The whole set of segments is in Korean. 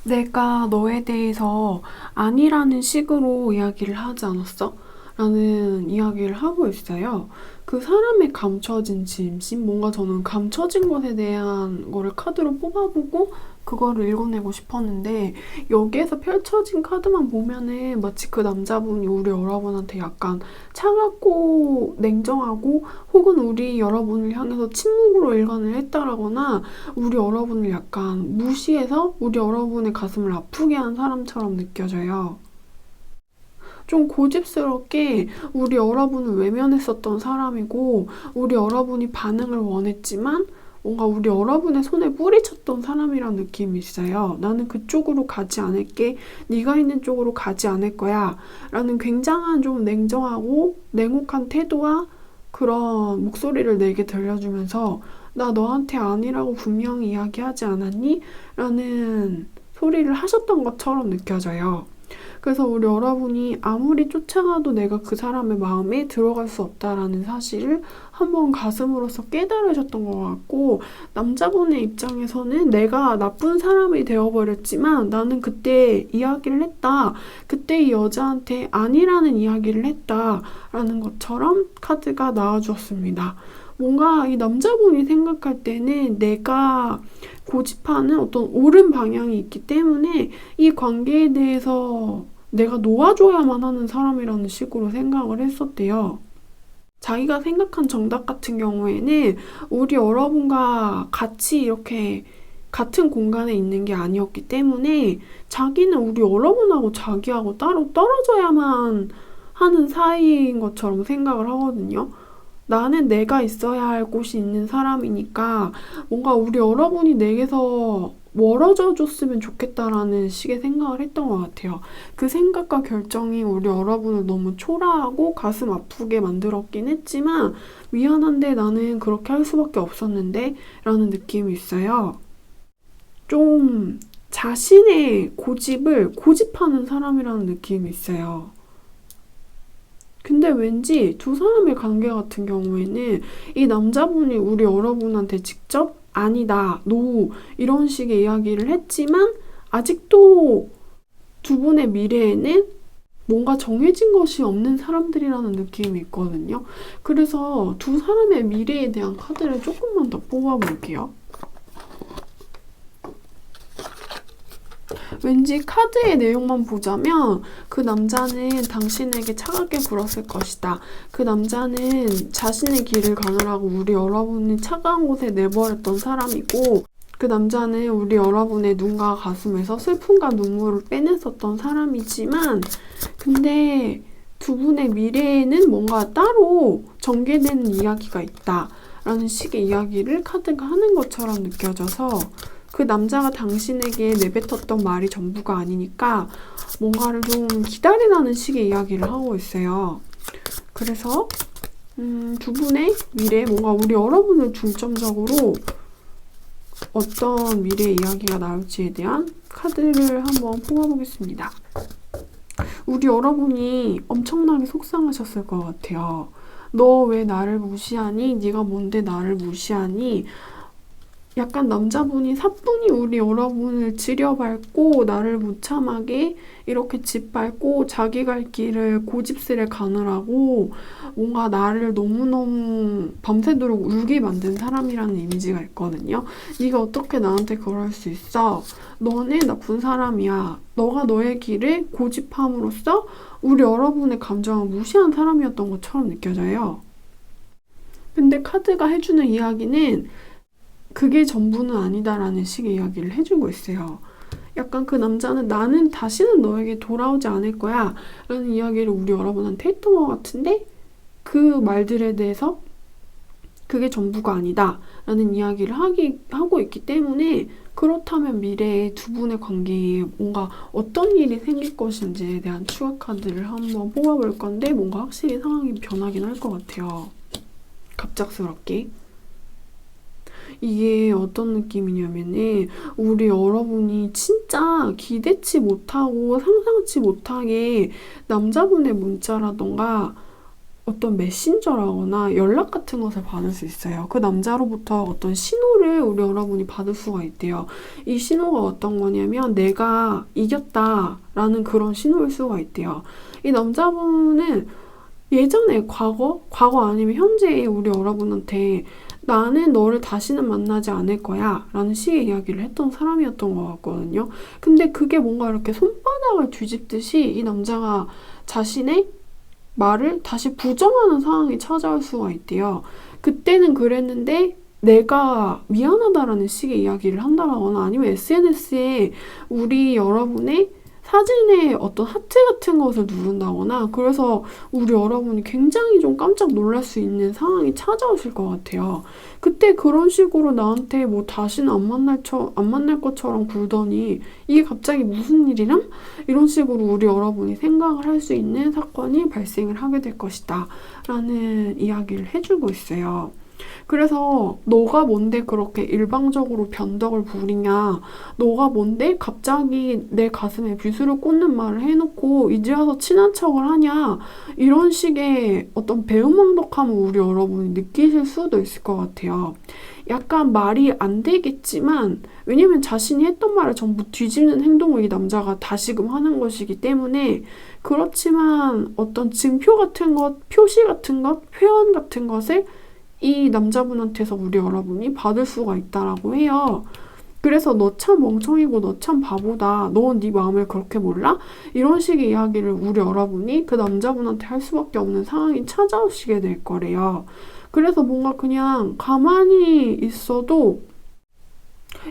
내가 너에 대해서 아니라는 식으로 이야기를 하지 않았어? 라는 이야기를 하고 있어요. 그 사람의 감춰진 진심, 뭔가 저는 감춰진 것에 대한 거를 카드로 뽑아보고 그거를 읽어내고 싶었는데 여기에서 펼쳐진 카드만 보면은 마치 그 남자분이 우리 여러분한테 약간 차갑고 냉정하고 혹은 우리 여러분을 향해서 침묵으로 일관을 했다라거나 우리 여러분을 약간 무시해서 우리 여러분의 가슴을 아프게 한 사람처럼 느껴져요. 좀 고집스럽게 우리 여러분을 외면했었던 사람이고 우리 여러분이 반응을 원했지만 뭔가 우리 여러분의 손에 뿌리쳤던 사람이란 느낌이 있어요. 나는 그쪽으로 가지 않을게. 네가 있는 쪽으로 가지 않을 거야. 라는 굉장한 좀 냉정하고 냉혹한 태도와 그런 목소리를 내게 들려주면서 나 너한테 아니라고 분명히 이야기하지 않았니? 라는 소리를 하셨던 것처럼 느껴져요. 그래서 우리 여러분이 아무리 쫓아가도 내가 그 사람의 마음에 들어갈 수 없다라는 사실을 한번 가슴으로서 깨달으셨던 것 같고, 남자분의 입장에서는 내가 나쁜 사람이 되어버렸지만 나는 그때 이야기를 했다. 그때 이 여자한테 아니라는 이야기를 했다라는 것처럼 카드가 나와주었습니다. 뭔가 이 남자분이 생각할 때는 내가 고집하는 어떤 옳은 방향이 있기 때문에 이 관계에 대해서 내가 놓아줘야만 하는 사람이라는 식으로 생각을 했었대요. 자기가 생각한 정답 같은 경우에는 우리 여러분과 같이 이렇게 같은 공간에 있는 게 아니었기 때문에 자기는 우리 여러분하고 자기하고 따로 떨어져야만 하는 사이인 것처럼 생각을 하거든요. 나는 내가 있어야 할 곳이 있는 사람이니까 뭔가 우리 여러분이 내게서 멀어져 줬으면 좋겠다라는 식의 생각을 했던 것 같아요. 그 생각과 결정이 우리 여러분을 너무 초라하고 가슴 아프게 만들었긴 했지만 미안한데 나는 그렇게 할 수밖에 없었는데 라는 느낌이 있어요. 좀 자신의 고집을 고집하는 사람이라는 느낌이 있어요. 근데 왠지 두 사람의 관계 같은 경우에는 이 남자분이 우리 여러분한테 직접 아니다, 노 이런 식의 이야기를 했지만 아직도 두 분의 미래에는 뭔가 정해진 것이 없는 사람들이라는 느낌이 있거든요. 그래서 두 사람의 미래에 대한 카드를 조금만 더 뽑아볼게요. 왠지 카드의 내용만 보자면 그 남자는 당신에게 차갑게 굴었을 것이다. 그 남자는 자신의 길을 가느라고 우리 여러분이 차가운 곳에 내버렸던 사람이고 그 남자는 우리 여러분의 눈과 가슴에서 슬픔과 눈물을 빼냈었던 사람이지만 근데 두 분의 미래에는 뭔가 따로 전개되는 이야기가 있다. 라는 식의 이야기를 카드가 하는 것처럼 느껴져서 그 남자가 당신에게 내뱉었던 말이 전부가 아니니까 뭔가를 좀 기다리라는 식의 이야기를 하고 있어요. 그래서 두 분의 미래, 뭔가 우리 여러분을 중점적으로 어떤 미래 이야기가 나올지에 대한 카드를 한번 뽑아보겠습니다. 우리 여러분이 엄청나게 속상하셨을 것 같아요. 너 왜 나를 무시하니? 네가 뭔데 나를 무시하니? 약간 남자분이 사뿐히 우리 여러분을 지려밟고 나를 무참하게 이렇게 짓밟고 자기 갈 길을 고집스레 가느라고 뭔가 나를 너무너무 밤새도록 울게 만든 사람이라는 이미지가 있거든요. 네가 어떻게 나한테 그럴 수 있어? 너는 나쁜 사람이야. 너가 너의 길을 고집함으로써 우리 여러분의 감정을 무시한 사람이었던 것처럼 느껴져요. 근데 카드가 해주는 이야기는 그게 전부는 아니다라는 식의 이야기를 해주고 있어요. 약간 그 남자는 나는 다시는 너에게 돌아오지 않을 거야 라는 이야기를 우리 여러분한테 했던 것 같은데 그 말들에 대해서 그게 전부가 아니다 라는 이야기를 하고 있기 때문에 그렇다면 미래의 두 분의 관계에 뭔가 어떤 일이 생길 것인지에 대한 추가 카드를 한번 뽑아볼 건데 뭔가 확실히 상황이 변하긴 할 것 같아요. 갑작스럽게. 이게 어떤 느낌이냐면은 우리 여러분이 진짜 기대치 못하고 상상치 못하게 남자분의 문자라던가 어떤 메신저라거나 연락 같은 것을 받을 수 있어요. 그 남자로부터 어떤 신호를 우리 여러분이 받을 수가 있대요. 이 신호가 어떤 거냐면 내가 이겼다라는 그런 신호일 수가 있대요. 이 남자분은 예전에 과거 아니면 현재의 우리 여러분한테 나는 너를 다시는 만나지 않을 거야 라는 식의 이야기를 했던 사람이었던 것 같거든요. 근데 그게 뭔가 이렇게 손바닥을 뒤집듯이 이 남자가 자신의 말을 다시 부정하는 상황이 찾아올 수가 있대요. 그때는 그랬는데 내가 미안하다라는 식의 이야기를 한다거나 아니면 SNS에 우리 여러분의 사진에 어떤 하트 같은 것을 누른다거나 그래서 우리 여러분이 굉장히 좀 깜짝 놀랄 수 있는 상황이 찾아오실 것 같아요. 그때 그런 식으로 나한테 뭐 다시는 안 만날 것처럼 굴더니 이게 갑자기 무슨 일이람? 이런 식으로 우리 여러분이 생각을 할 수 있는 사건이 발생을 하게 될 것이다 라는 이야기를 해주고 있어요. 그래서 너가 뭔데 그렇게 일방적으로 변덕을 부리냐? 너가 뭔데 갑자기 내 가슴에 비수를 꽂는 말을 해놓고 이제 와서 친한 척을 하냐? 이런 식의 어떤 배은망덕함을 우리 여러분이 느끼실 수도 있을 것 같아요. 약간 말이 안 되겠지만 왜냐면 자신이 했던 말을 전부 뒤집는 행동을 이 남자가 다시금 하는 것이기 때문에 그렇지만 어떤 증표 같은 것, 표시 같은 것, 표현 같은 것을 이 남자분한테서 우리 여러분이 받을 수가 있다라고 해요. 그래서 너 참 멍청이고 너 참 바보다. 너 네 마음을 그렇게 몰라? 이런 식의 이야기를 우리 여러분이 그 남자분한테 할 수밖에 없는 상황이 찾아오시게 될 거래요. 그래서 뭔가 그냥 가만히 있어도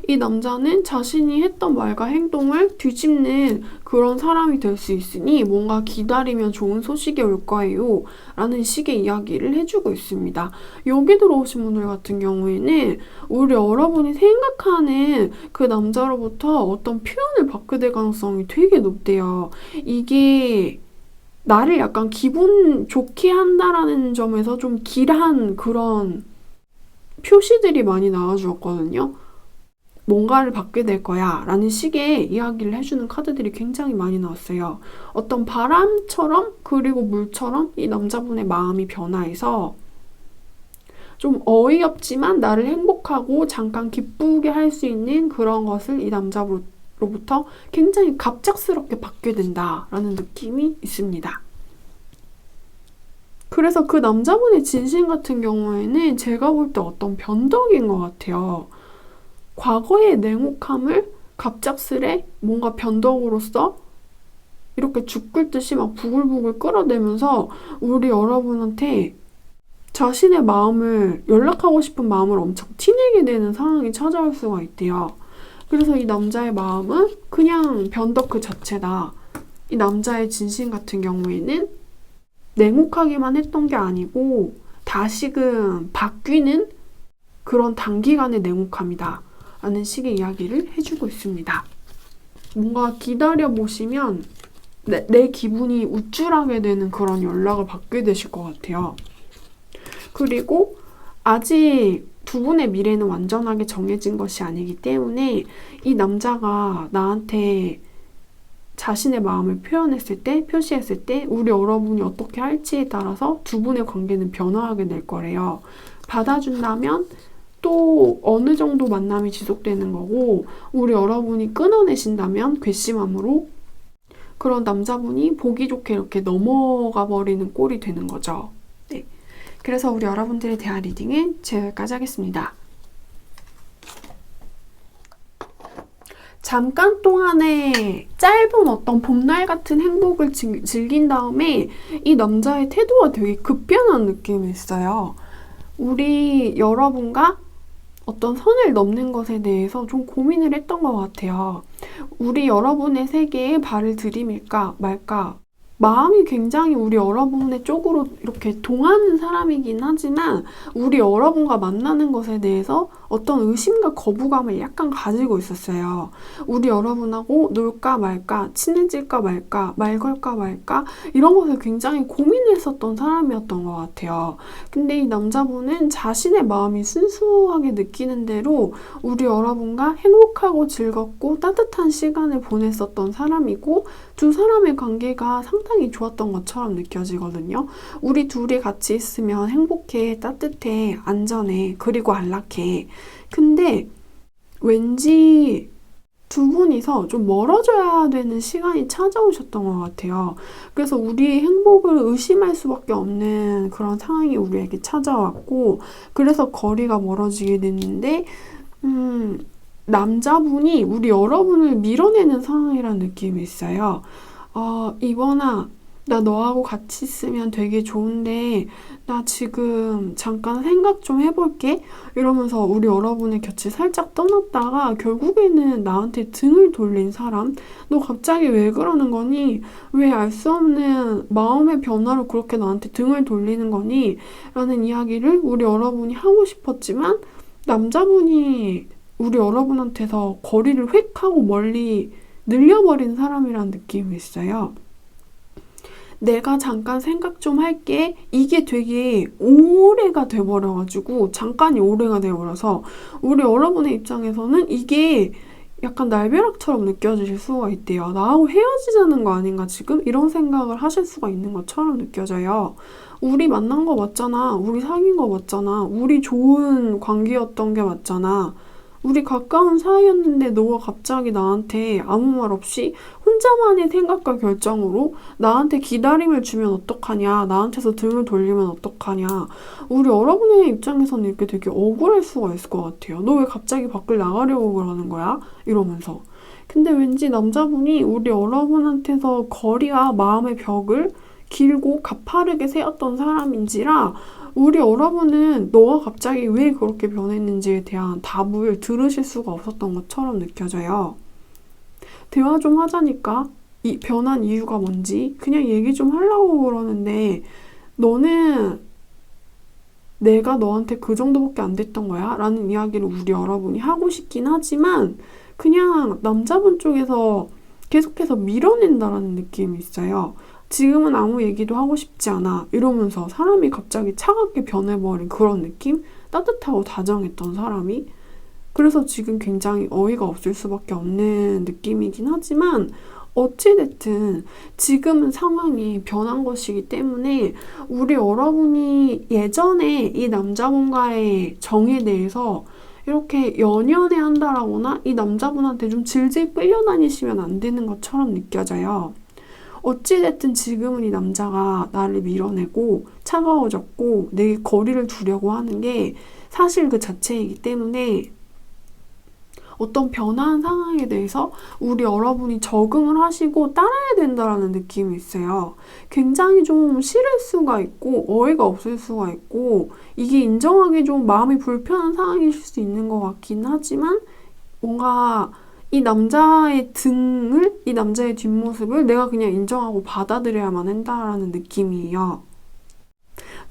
이 남자는 자신이 했던 말과 행동을 뒤집는 그런 사람이 될 수 있으니 뭔가 기다리면 좋은 소식이 올 거예요 라는 식의 이야기를 해주고 있습니다. 여기 들어오신 분들 같은 경우에는 우리 여러분이 생각하는 그 남자로부터 어떤 표현을 받게 될 가능성이 되게 높대요. 이게 나를 약간 기분 좋게 한다라는 점에서 좀 길한 그런 표시들이 많이 나와주었거든요. 뭔가를 받게 될 거야 라는 식의 이야기를 해주는 카드들이 굉장히 많이 나왔어요. 어떤 바람처럼 그리고 물처럼 이 남자분의 마음이 변화해서 좀 어이없지만 나를 행복하고 잠깐 기쁘게 할 수 있는 그런 것을 이 남자로부터 굉장히 갑작스럽게 받게 된다라는 느낌이 있습니다. 그래서 그 남자분의 진심 같은 경우에는 제가 볼 때 어떤 변덕인 것 같아요. 과거의 냉혹함을 갑작스레 뭔가 변덕으로써 이렇게 죽 끓듯이 막 부글부글 끓어대면서 우리 여러분한테 자신의 마음을 연락하고 싶은 마음을 엄청 티내게 되는 상황이 찾아올 수가 있대요. 그래서 이 남자의 마음은 그냥 변덕 그 자체다. 이 남자의 진심 같은 경우에는 냉혹하기만 했던 게 아니고 다시금 바뀌는 그런 단기간의 냉혹함이다 라는 식의 이야기를 해주고 있습니다. 뭔가 기다려보시면 내 기분이 우쭐하게 되는 그런 연락을 받게 되실 것 같아요. 그리고 아직 두 분의 미래는 완전하게 정해진 것이 아니기 때문에 이 남자가 나한테 자신의 마음을 표현했을 때, 표시했을 때 우리 여러분이 어떻게 할지에 따라서 두 분의 관계는 변화하게 될 거래요. 받아준다면 또 어느 정도 만남이 지속되는 거고 우리 여러분이 끊어내신다면 괘씸함으로 그런 남자분이 보기 좋게 이렇게 넘어가 버리는 꼴이 되는 거죠. 네. 그래서 우리 여러분들의 대화 리딩은 여기까지 하겠습니다. 잠깐 동안의 짧은 어떤 봄날 같은 행복을 즐긴 다음에 이 남자의 태도가 되게 급변한 느낌이 있어요. 우리 여러분과 어떤 선을 넘는 것에 대해서 좀 고민을 했던 것 같아요. 우리 여러분의 세계에 발을 들이밀까 말까 마음이 굉장히 우리 여러분의 쪽으로 이렇게 동하는 사람이긴 하지만 우리 여러분과 만나는 것에 대해서 어떤 의심과 거부감을 약간 가지고 있었어요. 우리 여러분하고 놀까 말까, 친해질까 말까, 말 걸까 말까 이런 것을 굉장히 고민했었던 사람이었던 것 같아요. 근데 이 남자분은 자신의 마음이 순수하게 느끼는 대로 우리 여러분과 행복하고 즐겁고 따뜻한 시간을 보냈었던 사람이고 두 사람의 관계가 상당히 좋았던 것처럼 느껴지거든요. 우리 둘이 같이 있으면 행복해, 따뜻해, 안전해, 그리고 안락해. 근데 왠지 두 분이서 좀 멀어져야 되는 시간이 찾아오셨던 것 같아요. 그래서 우리의 행복을 의심할 수밖에 없는 그런 상황이 우리에게 찾아왔고, 그래서 거리가 멀어지게 됐는데, 남자분이 우리 여러분을 밀어내는 상황이라는 느낌이 있어요. 이번아, 나 너하고 같이 있으면 되게 좋은데, 나 지금 잠깐 생각 좀 해볼게. 이러면서 우리 여러분의 곁을 살짝 떠났다가 결국에는 나한테 등을 돌린 사람? 너 갑자기 왜 그러는 거니? 왜 알 수 없는 마음의 변화로 그렇게 나한테 등을 돌리는 거니? 라는 이야기를 우리 여러분이 하고 싶었지만, 남자분이 우리 여러분한테서 거리를 획 하고 멀리 늘려버린 사람이라는 느낌이 있어요. 내가 잠깐 생각 좀 할게. 이게 되게 오래가 돼버려가지고, 잠깐이 오래가 돼버려서, 우리 여러분의 입장에서는 이게 약간 날벼락처럼 느껴지실 수가 있대요. 나하고 헤어지자는 거 아닌가 지금? 이런 생각을 하실 수가 있는 것처럼 느껴져요. 우리 만난 거 맞잖아. 우리 사귄 거 맞잖아. 우리 좋은 관계였던 게 맞잖아. 우리 가까운 사이였는데 너가 갑자기 나한테 아무 말 없이 혼자만의 생각과 결정으로 나한테 기다림을 주면 어떡하냐, 나한테서 등을 돌리면 어떡하냐. 우리 여러분의 입장에서는 이렇게 되게 억울할 수가 있을 것 같아요. 너 왜 갑자기 밖을 나가려고 그러는 거야? 이러면서. 근데 왠지 남자분이 우리 여러분한테서 거리와 마음의 벽을 길고 가파르게 세웠던 사람인지라, 우리 여러분은 너가 갑자기 왜 그렇게 변했는지에 대한 답을 들으실 수가 없었던 것처럼 느껴져요. 대화 좀 하자니까 이 변한 이유가 뭔지 그냥 얘기 좀 하려고 그러는데, 너는 내가 너한테 그 정도밖에 안 됐던 거야? 라는 이야기를 우리 여러분이 하고 싶긴 하지만, 그냥 남자분 쪽에서 계속해서 밀어낸다라는 느낌이 있어요. 지금은 아무 얘기도 하고 싶지 않아. 이러면서 사람이 갑자기 차갑게 변해버린 그런 느낌? 따뜻하고 다정했던 사람이. 그래서 지금 굉장히 어이가 없을 수밖에 없는 느낌이긴 하지만, 어찌됐든 지금은 상황이 변한 것이기 때문에 우리 여러분이 예전에 이 남자분과의 정에 대해서 이렇게 연연해 한다라거나 이 남자분한테 좀 질질 끌려다니시면 안 되는 것처럼 느껴져요. 어찌됐든 지금은 이 남자가 나를 밀어내고 차가워졌고 내게 거리를 두려고 하는 게 사실 그 자체이기 때문에, 어떤 변화한 상황에 대해서 우리 여러분이 적응을 하시고 따라야 된다라는 느낌이 있어요. 굉장히 좀 싫을 수가 있고 어이가 없을 수가 있고 이게 인정하기 좀 마음이 불편한 상황이실 수 있는 것 같긴 하지만, 뭔가 이 남자의 등을, 이 남자의 뒷모습을 내가 그냥 인정하고 받아들여야만 한다라는 느낌이에요.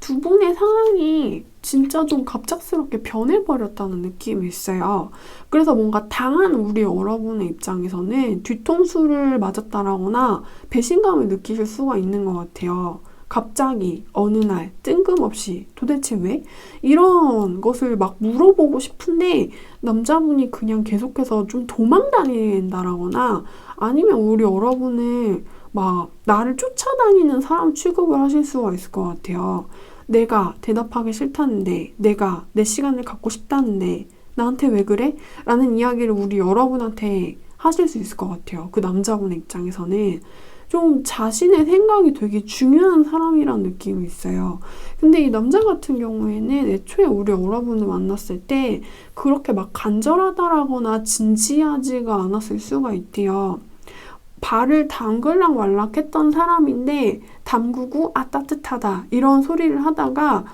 두 분의 상황이 진짜 좀 갑작스럽게 변해버렸다는 느낌이 있어요. 그래서 뭔가 당한 우리 여러분의 입장에서는 뒤통수를 맞았다라거나 배신감을 느끼실 수가 있는 것 같아요. 갑자기 어느 날 뜬금없이 도대체 왜? 이런 것을 막 물어보고 싶은데 남자분이 그냥 계속해서 좀 도망다닌다라거나 아니면 우리 여러분을 막 나를 쫓아다니는 사람 취급을 하실 수가 있을 것 같아요. 내가 대답하기 싫다는데, 내가 내 시간을 갖고 싶다는데 나한테 왜 그래? 라는 이야기를 우리 여러분한테 하실 수 있을 것 같아요. 그 남자분의 입장에서는 좀 자신의 생각이 되게 중요한 사람이란 느낌이 있어요. 근데 이 남자 같은 경우에는 애초에 우리 여러분을 만났을 때 그렇게 막 간절하다라거나 진지하지가 않았을 수가 있대요. 발을 담글락 말락 했던 사람인데 담그고 따뜻하다 이런 소리를 하다가,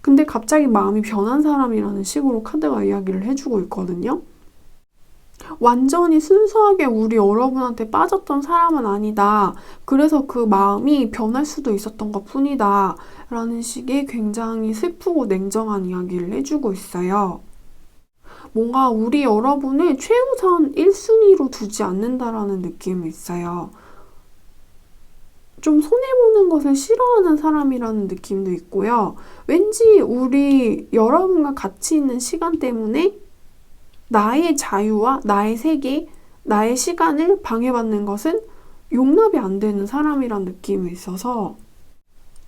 근데 갑자기 마음이 변한 사람이라는 식으로 카드가 이야기를 해주고 있거든요. 완전히 순수하게 우리 여러분한테 빠졌던 사람은 아니다. 그래서 그 마음이 변할 수도 있었던 것 뿐이다. 라는 식의 굉장히 슬프고 냉정한 이야기를 해주고 있어요. 뭔가 우리 여러분을 최우선 1순위로 두지 않는다라는 느낌이 있어요. 좀 손해보는 것을 싫어하는 사람이라는 느낌도 있고요. 왠지 우리 여러분과 같이 있는 시간 때문에 나의 자유와 나의 세계, 나의 시간을 방해받는 것은 용납이 안 되는 사람이란 느낌이 있어서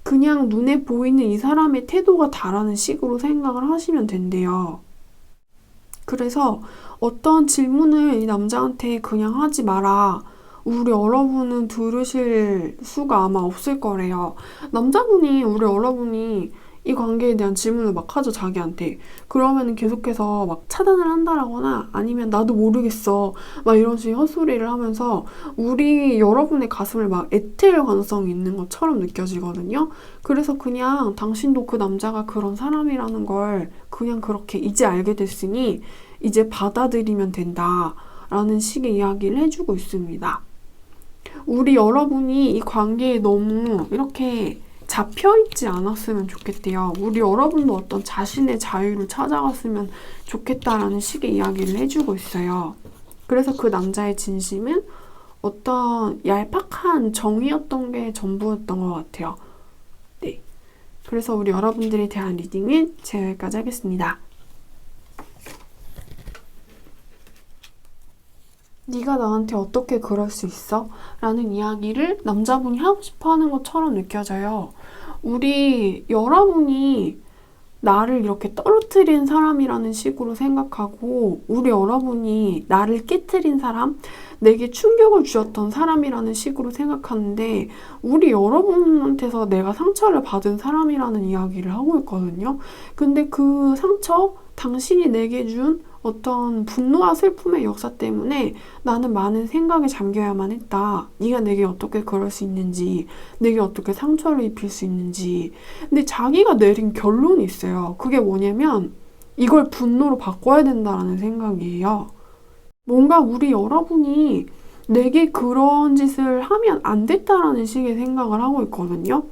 그냥 눈에 보이는 이 사람의 태도가 다라는 식으로 생각을 하시면 된대요. 그래서 어떤 질문을 이 남자한테 그냥 하지 마라. 우리 여러분은 들으실 수가 아마 없을 거래요. 남자분이, 우리 여러분이 이 관계에 대한 질문을 막 하죠, 자기한테. 그러면은 계속해서 막 차단을 한다라거나 아니면 나도 모르겠어. 막 이런 식의 헛소리를 하면서 우리 여러분의 가슴을 막 애태울 가능성이 있는 것처럼 느껴지거든요. 그래서 그냥 당신도 그 남자가 그런 사람이라는 걸 그냥 그렇게 이제 알게 됐으니 이제 받아들이면 된다. 라는 식의 이야기를 해주고 있습니다. 우리 여러분이 이 관계에 너무 이렇게 잡혀있지 않았으면 좋겠대요. 우리 여러분도 어떤 자신의 자유를 찾아갔으면 좋겠다라는 식의 이야기를 해주고 있어요. 그래서 그 남자의 진심은 어떤 얄팍한 정이었던 게 전부였던 것 같아요. 네. 그래서 우리 여러분들에 대한 리딩은 제가 여기까지 하겠습니다. 네가 나한테 어떻게 그럴 수 있어? 라는 이야기를 남자분이 하고 싶어 하는 것처럼 느껴져요. 우리 여러분이 나를 이렇게 떨어뜨린 사람이라는 식으로 생각하고 우리 여러분이 나를 깨트린 사람, 내게 충격을 주었던 사람이라는 식으로 생각하는데 우리 여러분한테서 내가 상처를 받은 사람이라는 이야기를 하고 있거든요. 근데 그 상처, 당신이 내게 준 어떤 분노와 슬픔의 역사 때문에 나는 많은 생각에 잠겨야만 했다. 네가 내게 어떻게 그럴 수 있는지, 내게 어떻게 상처를 입힐 수 있는지. 근데 자기가 내린 결론이 있어요. 그게 뭐냐면 이걸 분노로 바꿔야 된다라는 생각이에요. 뭔가 우리 여러분이 내게 그런 짓을 하면 안 됐다라는 식의 생각을 하고 있거든요.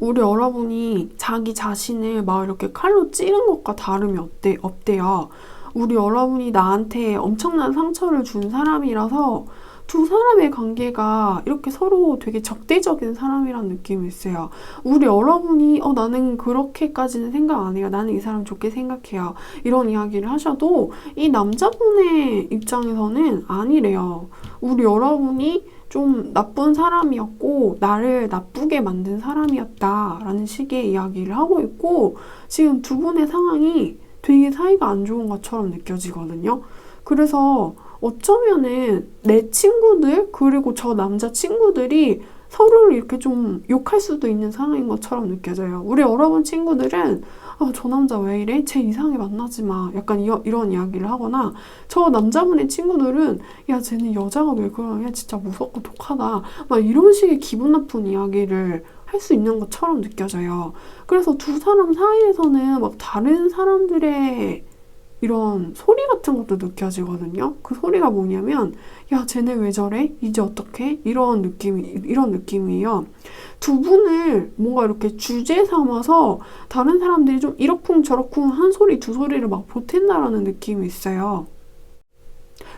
우리 여러분이 자기 자신을 막 이렇게 칼로 찌른 것과 다름이 없대요. 우리 여러분이 나한테 엄청난 상처를 준 사람이라서 두 사람의 관계가 이렇게 서로 되게 적대적인 사람이란 느낌이 있어요. 우리 여러분이 나는 그렇게까지는 생각 안 해요. 나는 이 사람 좋게 생각해요. 이런 이야기를 하셔도 이 남자분의 입장에서는 아니래요. 우리 여러분이 좀 나쁜 사람이었고 나를 나쁘게 만든 사람이었다라는 식의 이야기를 하고 있고 지금 두 분의 상황이 되게 사이가 안 좋은 것처럼 느껴지거든요. 그래서 어쩌면은 내 친구들 그리고 저 남자 친구들이 서로를 이렇게 좀 욕할 수도 있는 상황인 것처럼 느껴져요. 우리 여러분 친구들은 저 남자 왜 이래? 쟤 이상하게 만나지 마. 약간 이런 이야기를 하거나 저 남자분의 친구들은 야 쟤는 여자가 왜 그러냐? 진짜 무섭고 독하다. 막 이런 식의 기분 나쁜 이야기를 할 수 있는 것처럼 느껴져요. 그래서 두 사람 사이에서는 막 다른 사람들의 이런 소리 같은 것도 느껴지거든요. 그 소리가 뭐냐면 야 쟤네 왜 저래? 이제 어떡해? 이런 느낌이에요. 두 분을 뭔가 이렇게 주제 삼아서 다른 사람들이 좀 이러쿵저러쿵 한 소리 두 소리를 막 보탠다라는 느낌이 있어요.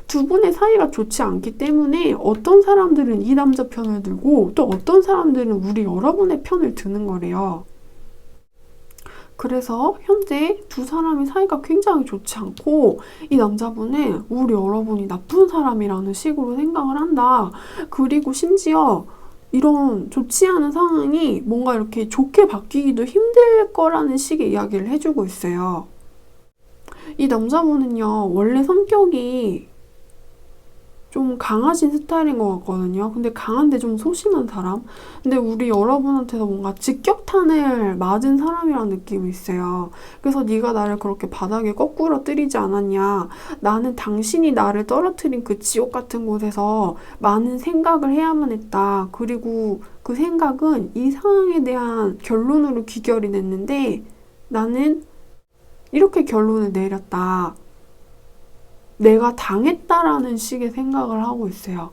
두 분의 사이가 좋지 않기 때문에 어떤 사람들은 이 남자 편을 들고 또 어떤 사람들은 우리 여러분의 편을 드는 거래요. 그래서 현재 두 사람의 사이가 굉장히 좋지 않고 이 남자분은 우리 여러분이 나쁜 사람이라는 식으로 생각을 한다. 그리고 심지어 이런 좋지 않은 상황이 뭔가 이렇게 좋게 바뀌기도 힘들 거라는 식의 이야기를 해주고 있어요. 이 남자분은요, 원래 성격이 좀 강하신 스타일인 것 같거든요. 근데 강한데 좀 소심한 사람? 근데 우리 여러분한테서 뭔가 직격탄을 맞은 사람이라는 느낌이 있어요. 그래서 네가 나를 그렇게 바닥에 거꾸로 뜨리지 않았냐. 나는 당신이 나를 떨어뜨린 그 지옥 같은 곳에서 많은 생각을 해야만 했다. 그리고 그 생각은 이 상황에 대한 결론으로 귀결이 됐는데 나는 이렇게 결론을 내렸다. 내가 당했다라는 식의 생각을 하고 있어요.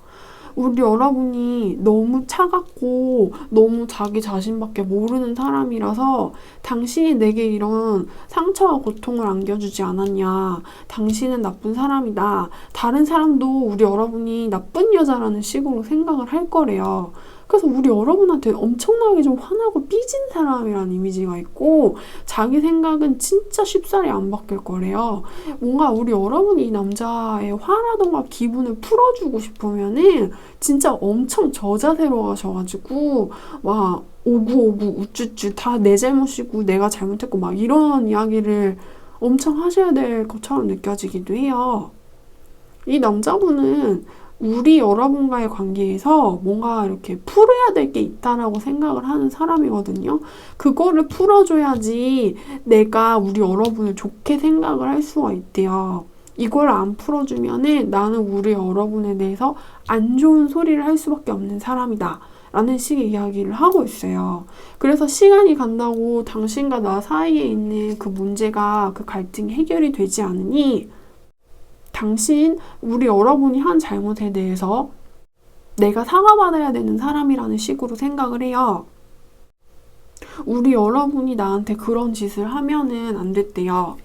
우리 여러분이 너무 차갑고 너무 자기 자신밖에 모르는 사람이라서 당신이 내게 이런 상처와 고통을 안겨주지 않았냐. 당신은 나쁜 사람이다. 다른 사람도 우리 여러분이 나쁜 여자라는 식으로 생각을 할 거래요. 그래서 우리 여러분한테 엄청나게 좀 화나고 삐진 사람이란 이미지가 있고 자기 생각은 진짜 쉽사리 안 바뀔 거래요. 뭔가 우리 여러분이 이 남자의 화라던가 기분을 풀어주고 싶으면은 진짜 엄청 저자세로 가셔가지고 막 오구오구 우쭈쭈 다 내 잘못이고 내가 잘못했고 막 이런 이야기를 엄청 하셔야 될 것처럼 느껴지기도 해요. 이 남자분은 우리 여러분과의 관계에서 뭔가 이렇게 풀어야 될 게 있다라고 생각을 하는 사람이거든요. 그거를 풀어줘야지 내가 우리 여러분을 좋게 생각을 할 수가 있대요. 이걸 안 풀어주면은 나는 우리 여러분에 대해서 안 좋은 소리를 할 수밖에 없는 사람이다. 라는 식의 이야기를 하고 있어요. 그래서 시간이 간다고 당신과 나 사이에 있는 그 문제가 그 갈등이 해결이 되지 않으니 당신, 우리 여러분이 한 잘못에 대해서 내가 사과받아야 되는 사람이라는 식으로 생각을 해요. 우리 여러분이 나한테 그런 짓을 하면은 안 됐대요.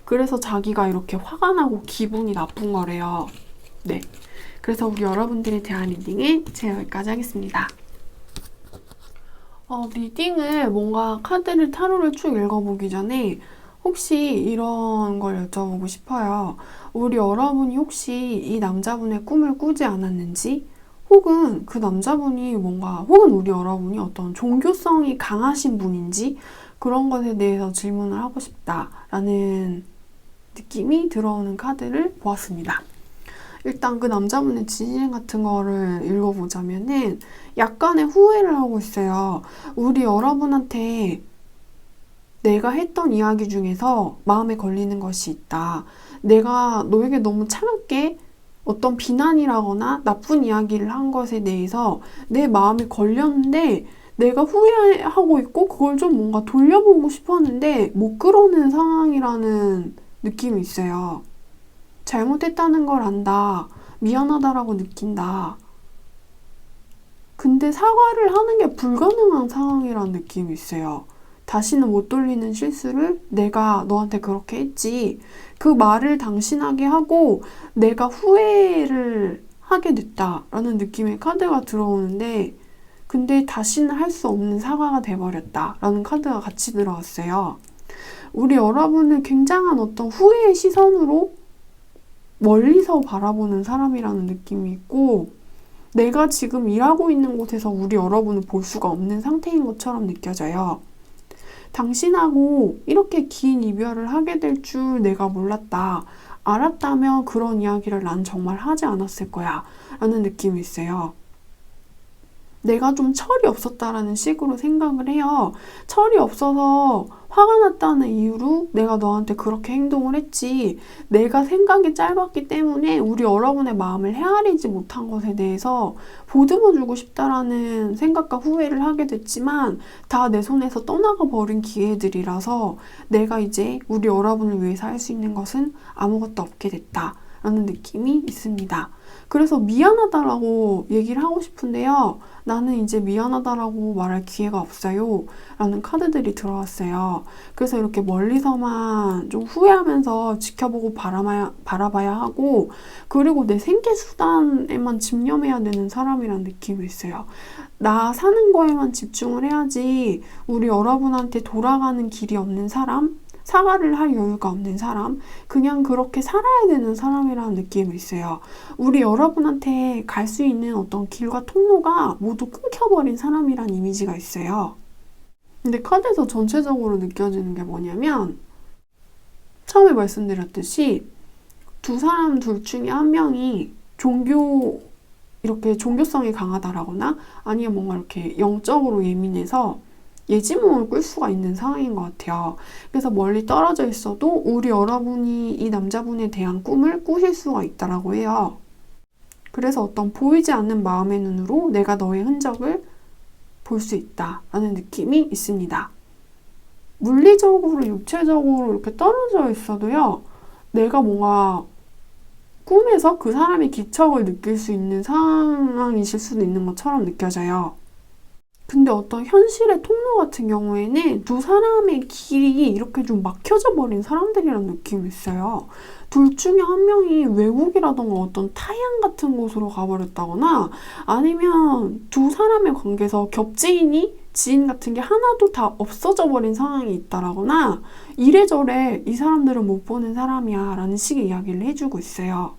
그래서 자기가 이렇게 화가 나고 기분이 나쁜 거래요. 네. 그래서 우리 여러분들에 대한 리딩은 제가 여기까지 하겠습니다. 리딩을 뭔가 카드를 타로를 쭉 읽어보기 전에 혹시 이런 걸 여쭤보고 싶어요. 우리 여러분이 혹시 이 남자분의 꿈을 꾸지 않았는지, 혹은 그 남자분이 혹은 우리 여러분이 어떤 종교성이 강하신 분인지 그런 것에 대해서 질문을 하고 싶다라는 느낌이 들어오는 카드를 보았습니다. 일단 그 남자분의 진실 같은 거를 읽어보자면은 약간의 후회를 하고 있어요. 우리 여러분한테 내가 했던 이야기 중에서 마음에 걸리는 것이 있다. 내가 너에게 너무 차갑게 어떤 비난이라거나 나쁜 이야기를 한 것에 대해서 내 마음이 걸렸는데 내가 후회하고 있고 그걸 좀 뭔가 돌려보고 싶었는데 못 그러는 상황이라는 느낌이 있어요. 잘못했다는 걸 안다. 미안하다라고 느낀다. 근데 사과를 하는 게 불가능한 상황이라는 느낌이 있어요. 다시는 못 돌리는 실수를 내가 너한테 그렇게 했지. 그 말을 당신에게 하고 내가 후회를 하게 됐다라는 느낌의 카드가 들어오는데 근데 다시는 할 수 없는 사과가 돼버렸다라는 카드가 같이 들어왔어요. 우리 여러분을 굉장한 어떤 후회의 시선으로 멀리서 바라보는 사람이라는 느낌이 있고 내가 지금 일하고 있는 곳에서 우리 여러분을 볼 수가 없는 상태인 것처럼 느껴져요. 당신하고 이렇게 긴 이별을 하게 될 줄 내가 몰랐다. 알았다면 그런 이야기를 난 정말 하지 않았을 거야. 라는 느낌이 있어요. 내가 좀 철이 없었다라는 식으로 생각을 해요. 철이 없어서 화가 났다는 이유로 내가 너한테 그렇게 행동을 했지. 내가 생각이 짧았기 때문에 우리 여러분의 마음을 헤아리지 못한 것에 대해서 보듬어주고 싶다라는 생각과 후회를 하게 됐지만 다 내 손에서 떠나가 버린 기회들이라서 내가 이제 우리 여러분을 위해서 할 수 있는 것은 아무것도 없게 됐다라는 느낌이 있습니다. 그래서 미안하다라고 얘기를 하고 싶은데요. 나는 이제 미안하다라고 말할 기회가 없어요. 라는 카드들이 들어왔어요. 그래서 이렇게 멀리서만 좀 후회하면서 지켜보고 바라봐야 하고 그리고 내 생계수단에만 집념해야 되는 사람이라는 느낌이 있어요. 나 사는 거에만 집중을 해야지 우리 여러분한테 돌아가는 길이 없는 사람? 사과를 할 여유가 없는 사람, 그냥 그렇게 살아야 되는 사람이라는 느낌이 있어요. 우리 여러분한테 갈 수 있는 어떤 길과 통로가 모두 끊겨버린 사람이라는 이미지가 있어요. 근데 카드에서 전체적으로 느껴지는 게 뭐냐면 처음에 말씀드렸듯이 두 사람 둘 중에 한 명이 이렇게 종교성이 강하다라거나 아니면 뭔가 이렇게 영적으로 예민해서 예지몽을 꿀 수가 있는 상황인 것 같아요. 그래서 멀리 떨어져 있어도 우리 여러분이 이 남자분에 대한 꿈을 꾸실 수가 있다라고 해요. 그래서 어떤 보이지 않는 마음의 눈으로 내가 너의 흔적을 볼 수 있다라는 느낌이 있습니다. 물리적으로, 육체적으로 이렇게 떨어져 있어도요, 내가 뭔가 꿈에서 그 사람의 기척을 느낄 수 있는 상황이실 수도 있는 것처럼 느껴져요. 근데 어떤 현실의 통로 같은 경우에는 두 사람의 길이 이렇게 좀 막혀져 버린 사람들이라는 느낌이 있어요. 둘 중에 한 명이 외국이라던가 어떤 타향 같은 곳으로 가버렸다거나 아니면 두 사람의 관계에서 겹지인이 지인 같은 게 하나도 다 없어져 버린 상황이 있다라거나 이래저래 이 사람들은 못 보는 사람이야 라는 식의 이야기를 해주고 있어요.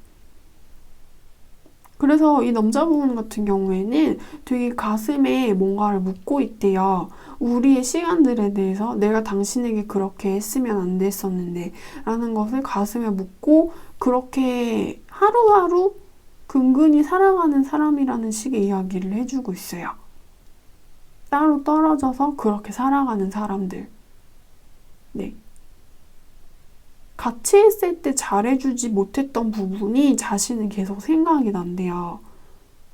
그래서 이 남자분 같은 경우에는 되게 가슴에 뭔가를 묻고 있대요. 우리의 시간들에 대해서 내가 당신에게 그렇게 했으면 안 됐었는데 라는 것을 가슴에 묻고 그렇게 하루하루 근근히 살아가는 사람이라는 식의 이야기를 해주고 있어요. 따로 떨어져서 그렇게 살아가는 사람들. 네. 같이 있을 때 잘해주지 못했던 부분이 자신은 계속 생각이 난대요.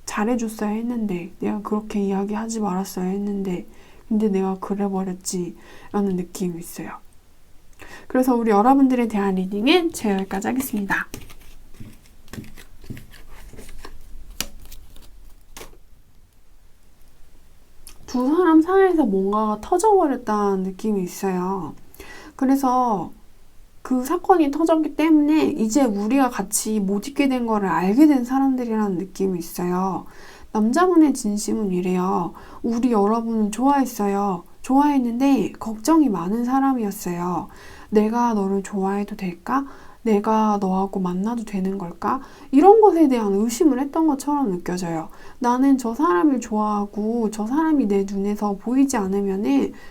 잘해줬어야 했는데, 내가 그렇게 이야기하지 말았어야 했는데, 근데 내가 그래버렸지 라는 느낌이 있어요. 그래서 우리 여러분들에 대한 리딩은 제가 여기까지 하겠습니다. 두 사람 사이에서 뭔가가 터져버렸다는 느낌이 있어요. 그래서 그 사건이 터졌기 때문에 이제 우리가 같이 못 있게 된 거를 알게 된 사람들이라는 느낌이 있어요. 남자분의 진심은 이래요. 우리 여러분은 좋아했어요. 좋아했는데 걱정이 많은 사람이었어요. 내가 너를 좋아해도 될까? 내가 너하고 만나도 되는 걸까? 이런 것에 대한 의심을 했던 것처럼 느껴져요. 나는 저 사람을 좋아하고 저 사람이 내 눈에서 보이지 않으면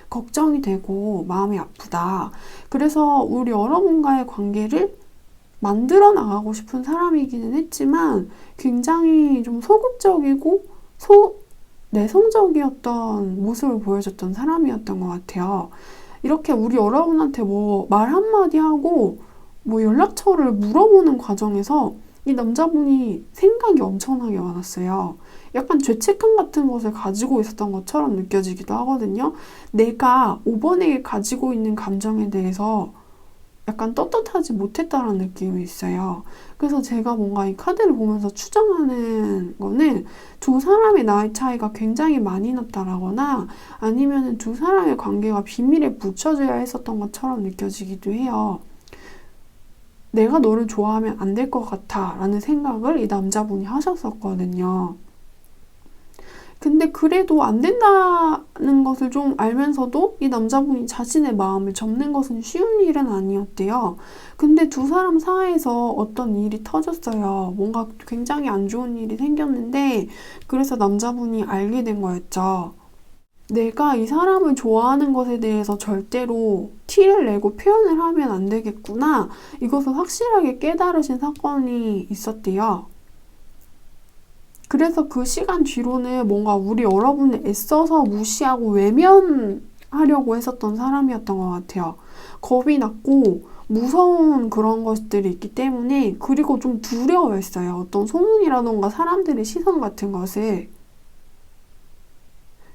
걱정이 되고 마음이 아프다. 그래서 우리 여러분과의 관계를 만들어 나가고 싶은 사람이기는 했지만 굉장히 좀 소극적이고 내성적이었던 모습을 보여줬던 사람이었던 것 같아요. 이렇게 우리 여러분한테 뭐 말 한마디 하고 뭐 연락처를 물어보는 과정에서 이 남자분이 생각이 엄청나게 많았어요. 약간 죄책감 같은 것을 가지고 있었던 것처럼 느껴지기도 하거든요. 내가 5번에게 가지고 있는 감정에 대해서 약간 떳떳하지 못했다는 느낌이 있어요. 그래서 제가 뭔가 이 카드를 보면서 추정하는 거는 두 사람의 나이 차이가 굉장히 많이 났다라거나 아니면 두 사람의 관계가 비밀에 붙여져야 했었던 것처럼 느껴지기도 해요. 내가 너를 좋아하면 안 될 것 같아 라는 생각을 이 남자분이 하셨었거든요. 근데 그래도 안 된다는 것을 좀 알면서도 이 남자분이 자신의 마음을 접는 것은 쉬운 일은 아니었대요. 근데 두 사람 사이에서 어떤 일이 터졌어요. 뭔가 굉장히 안 좋은 일이 생겼는데 그래서 남자분이 알게 된 거였죠. 내가 이 사람을 좋아하는 것에 대해서 절대로 티를 내고 표현을 하면 안 되겠구나. 이것을 확실하게 깨달으신 사건이 있었대요. 그래서 그 시간 뒤로는 뭔가 우리 여러분을 애써서 무시하고 외면하려고 했었던 사람이었던 것 같아요. 겁이 났고 무서운 그런 것들이 있기 때문에 그리고 좀 두려워했어요. 어떤 소문이라던가 사람들의 시선 같은 것을.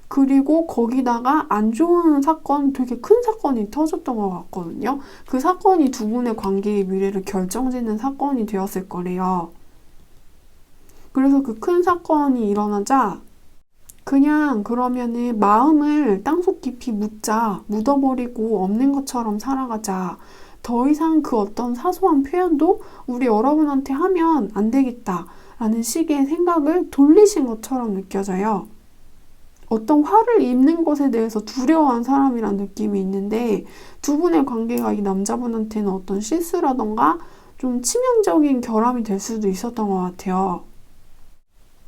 그리고 거기다가 안 좋은 사건, 되게 큰 사건이 터졌던 것 같거든요. 그 사건이 두 분의 관계의 미래를 결정짓는 사건이 되었을 거래요. 그래서 그 큰 사건이 일어나자 그냥 그러면은 마음을 땅속 깊이 묻어버리고 없는 것처럼 살아가자. 더 이상 그 어떤 사소한 표현도 우리 여러분한테 하면 안 되겠다 라는 식의 생각을 돌리신 것처럼 느껴져요. 어떤 화를 입는 것에 대해서 두려워한 사람이란 느낌이 있는데 두 분의 관계가 이 남자분한테는 어떤 실수라던가 좀 치명적인 결함이 될 수도 있었던 것 같아요.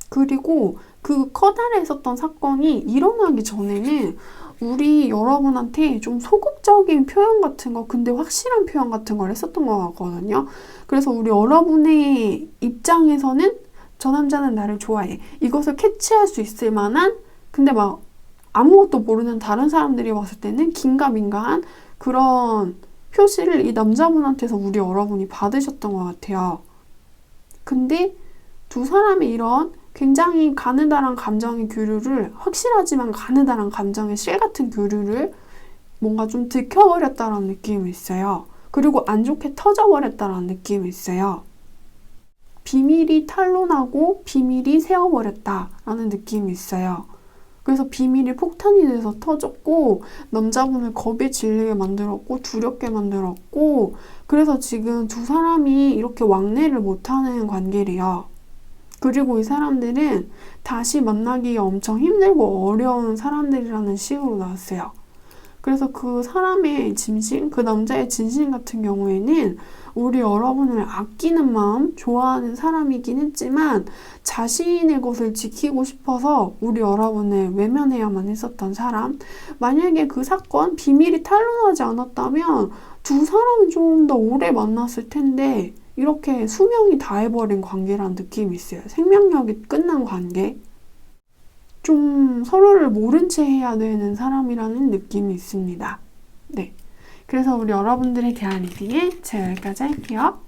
그리고 그 커다래 있었던 사건이 일어나기 전에는 우리 여러분한테 좀 소극적인 표현 같은 거, 근데 확실한 표현 같은 걸 했었던 것 같거든요. 그래서 우리 여러분의 입장에서는 저 남자는 나를 좋아해. 이것을 캐치할 수 있을 만한, 근데 막 아무것도 모르는 다른 사람들이 봤을 때는 긴가민가한 그런 표시를 이 남자분한테서 우리 여러분이 받으셨던 것 같아요. 근데 두 사람의 이런 굉장히 가느다란 감정의 교류를, 확실하지만 가느다란 감정의 실 같은 교류를 뭔가 좀 들켜버렸다라는 느낌이 있어요. 그리고 안 좋게 터져버렸다라는 느낌이 있어요. 비밀이 탄로나고 비밀이 새어버렸다라는 느낌이 있어요. 그래서 비밀이 폭탄이 돼서 터졌고 남자분을 겁에 질리게 만들었고 두렵게 만들었고 그래서 지금 두 사람이 이렇게 왕래를 못하는 관계래요. 그리고 이 사람들은 다시 만나기 엄청 힘들고 어려운 사람들이라는 식으로 나왔어요. 그래서 그 사람의 진심, 그 남자의 진심 같은 경우에는 우리 여러분을 아끼는 마음, 좋아하는 사람이긴 했지만 자신의 것을 지키고 싶어서 우리 여러분을 외면해야만 했었던 사람. 만약에 그 사건, 비밀이 탄로나지 않았다면 두 사람은 좀 더 오래 만났을 텐데 이렇게 수명이 다해버린 관계라는 느낌이 있어요. 생명력이 끝난 관계. 좀 서로를 모른 채 해야 되는 사람이라는 느낌이 있습니다. 네. 그래서 우리 여러분들에 대한 리딩은 제가 여기까지 할게요.